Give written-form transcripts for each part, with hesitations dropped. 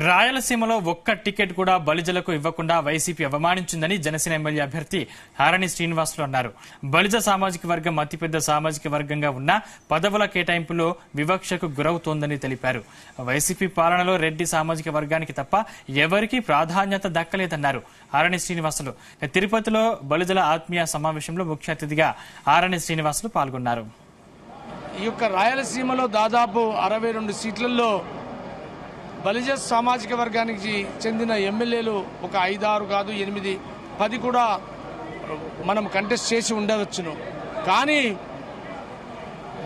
రాయలసీమలో ఒక్క టికెట్ కూడా బలిజలకు ఇవ్వకుండా వైసీపీ అవమానించిందని జనసేన ఎమ్మెల్యే అభ్యర్థి ఆరణి శ్రీనివాసులు అన్నారు. బలిజ సామాజిక వర్గం అతిపెద్ద సామాజిక వర్గంగా ఉన్న పదవుల కేటాయింపులో వివక్షకు గురవుతోందని తెలిపారు. వైసీపీ పాలనలో రెడ్డి సామాజిక వర్గానికి తప్ప ఎవరికీ ప్రాధాన్యత దక్కలేదన్నారు. ఆరణి శ్రీనివాసులు తిరుపతిలో బలిజల ఆత్మీయ సమావేశంలో ముఖ్య అతిథిగా ఆరణి శ్రీనివాసులు పాల్గొన్నారు. ఈ యొక్క రాయలసీమలో దాదాపు 62 సీట్లలో బలిజ సామాజిక వర్గానికి చెందిన ఎమ్మెల్యేలు ఒక 5-6 కాదు 8-10 కూడా మనం కంటెస్ట్ చేసి ఉండవచ్చును. కానీ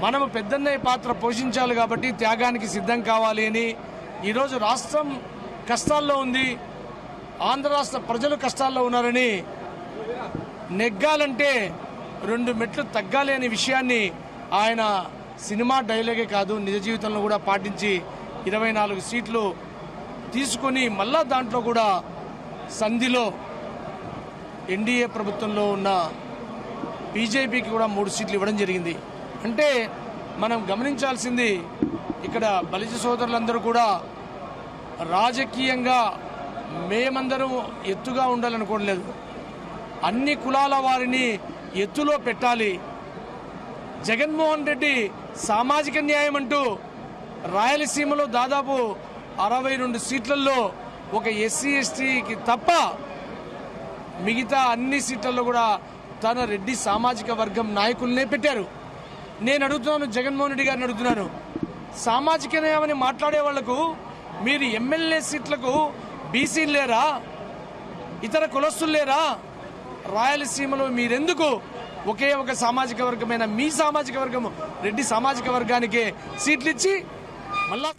మనము పెద్దన్నయ్య పాత్ర పోషించాలి కాబట్టి త్యాగానికి సిద్ధం కావాలి అని ఈరోజు రాష్ట్రం కష్టాల్లో ఉంది, ఆంధ్ర రాష్ట్ర ప్రజలు కష్టాల్లో ఉన్నారని నెగ్గాలంటే 2 మెట్లు తగ్గాలి అనే విషయాన్ని ఆయన సినిమా డైలాగే కాదు నిజ జీవితంలో కూడా పాటించి 24 సీట్లు తీసుకొని మళ్ళా దాంట్లో కూడా సంధిలో ఎన్డీఏ ప్రభుత్వంలో ఉన్న బీజేపీకి కూడా 3 సీట్లు ఇవ్వడం జరిగింది. అంటే మనం గమనించాల్సింది ఇక్కడ బలిజ సోదరులందరూ కూడా రాజకీయంగా మేమందరం ఎత్తుగా ఉండాలనుకోవట్లేదు, అన్ని కులాల వారిని ఎత్తులో పెట్టాలి. జగన్మోహన్ రెడ్డి సామాజిక న్యాయం అంటూ రాయలసీమలో దాదాపు 62 సీట్లలో ఒక ఎస్సీ ఎస్టీకి తప్ప మిగతా అన్ని సీట్లలో కూడా తన రెడ్డి సామాజిక వర్గం నాయకులనే పెట్టారు. నేను అడుగుతున్నాను, జగన్మోహన్ రెడ్డి గారిని అడుగుతున్నాను, సామాజిక న్యాయం అని మాట్లాడే వాళ్లకు మీరు ఎమ్మెల్యే సీట్లకు బీసీలు లేరా, ఇతర కులస్తులు లేరా? రాయలసీమలో మీరెందుకు ఒకే ఒక సామాజిక వర్గమైన మీ సామాజిక వర్గం రెడ్డి సామాజిక వర్గానికే సీట్లు ఇచ్చి మళ్ళా